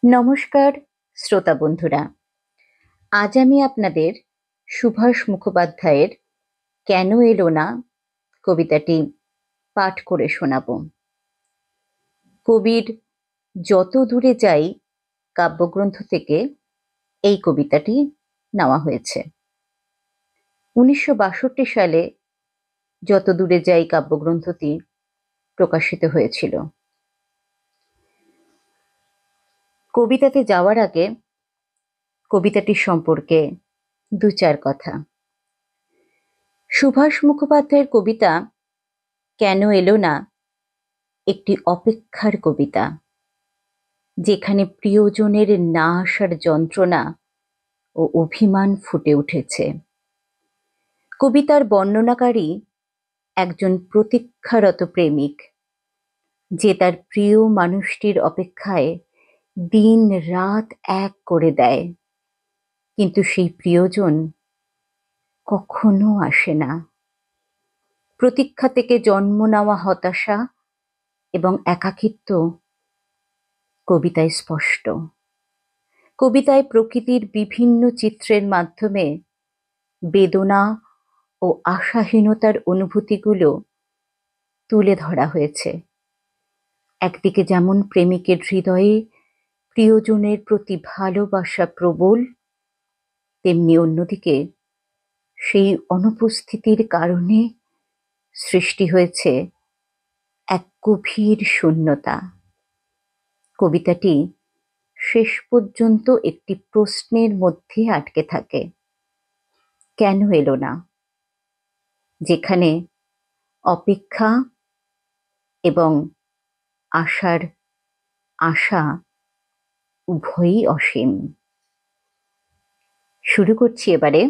নমস্কার শ্রোতা বন্ধুরা, আজ আমি আপনাদের সুভাষ মুখোপাধ্যায়ের কেন এলো না কবিতাটি পাঠ করে শোনাব। কবির যত দূরে যাই কাব্যগ্রন্থ থেকে এই কবিতাটি নেওয়া হয়েছে। 1962 সালে যত দূরে যাই কাব্যগ্রন্থটি প্রকাশিত হয়েছিল। কবিতাতে যাওয়ার আগে কবিতাটির সম্পর্কে দু চার কথা। সুভাষ মুখোপাধ্যায়ের কবিতা কেন এলো না একটি অপেক্ষার কবিতা, যেখানে প্রিয়জনের না আসার যন্ত্রণা ও অভিমান ফুটে উঠেছে। কবিতার বর্ণনাকারী একজন প্রতীক্ষারত প্রেমিক, যে তার প্রিয় মানুষটির অপেক্ষায় দিন রাত এক করে দেয়, কিন্তু সেই প্রিয়জন কখনো আসে না। প্রতীক্ষা থেকে জন্ম নেওয়া হতাশা এবং একাকিত্ব কবিতায় স্পষ্ট। কবিতায় প্রকৃতির বিভিন্ন চিত্রের মাধ্যমে বেদনা ও আশাহীনতার অনুভূতিগুলো তুলে ধরা হয়েছে। একদিকে যেমন প্রেমিকের হৃদয়ে প্রিয়জনের প্রতি ভালোবাসা প্রবল, তেমনি অন্যদিকে সেই অনুপস্থিতির কারণে সৃষ্টি হয়েছে এক গভীর শূন্যতা। কবিতাটি শেষ পর্যন্ত একটি প্রশ্নের মধ্যে আটকে থাকে, কেন এলো না? যেখানে অপেক্ষা এবং আশার আশা উভয়ই অসীম। শুরু করছি এবারে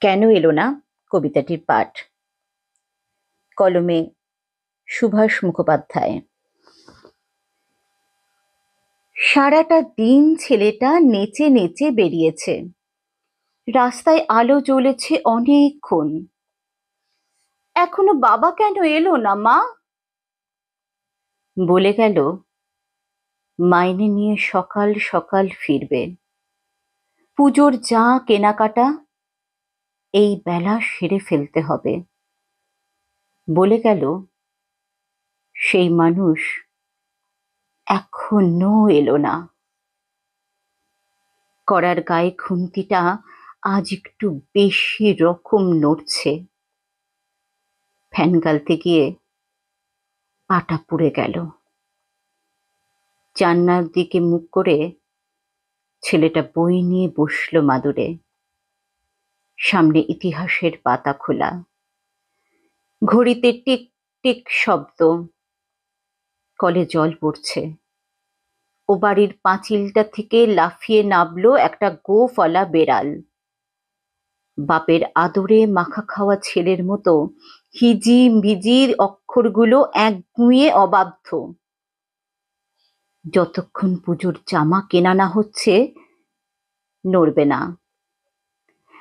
কেন এলো না কবিতাটির পাঠ। কলমে সুভাষ মুখোপাধ্যায়। সারাটা দিন ছেলেটা নেচে নেচে বেরিয়েছে। রাস্তায় আলো জ্বলেছে অনেকক্ষণ। এখনো বাবা কেন এলো না মা? বলে গেল মাইনে নিয়ে সকাল সকাল ফিরবে। পুজোর যা কেনাকাটা এই বেলা সেরে ফেলতে হবে। বলে গেল সেই মানুষ এখনো এলো না। করার গায়ে খুন্তিটা আজ একটু বেশি রকম নড়ছে। ফ্যান গালতে গিয়ে পাটা পুড়ে গেল। জান্নার দিকে মুখ করে ছেলেটা বই নিয়ে বসল মাদুরে। সামনে ইতিহাসের পাতা খোলা, ঘড়িতে টিক টিক শব্দ। কলে জল পড়ছে। ও বাড়ির পাঁচিলটা থেকে লাফিয়ে নামলো একটা গোফলা বেড়াল। বাপের আদরে মাখা খাওয়া ছেলের মতো হিজি ভিজির অক্ষরগুলো একগুঁয়ে অবাধ্য। যতক্ষণ পুজোর জামা কেনা না হচ্ছে নড়বে না।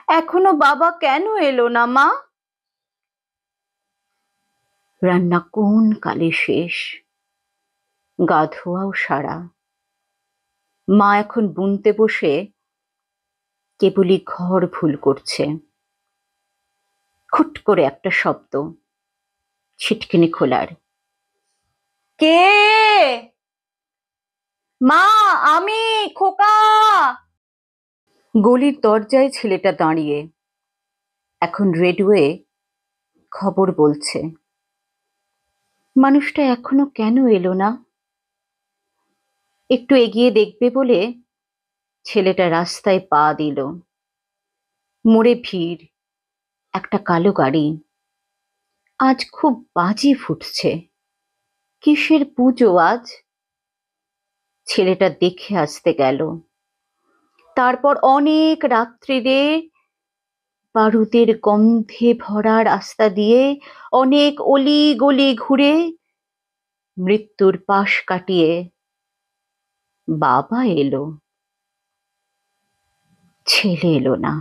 এখনো বাবা কেন এলো না মা? রান্না কোন কালে শেষ, গা ধোয়াও সারা। মা এখন বুনতে বসে কেবলই ঘর ভুল করছে। খুট করে একটা শব্দ, ছিটকিনি খোলার। কে? মা, আমি, খোকা। গলির দরজায় ছেলেটা দাঁড়িয়ে। এখন রেডিওয়ে খবর বলছে। মানুষটা এখনো কেন এলো না? একটু এগিয়ে দেখবে বলে ছেলেটা রাস্তায় পা দিল। মোড়ে ভিড়, একটা কালো গাড়ি। আজ খুব বাজি ফুটছে। কিসের পুজো আজ? ছেলেটা দেখে আসতে গেল। তারপর অনেক রাত্রিরে বারুদের গন্ধে ভরা রাস্তা দিয়ে অনেক অলি গলি ঘুরে মৃত্যুর পাশ কাটিয়ে বাবা এলো, ছেলে এলো না।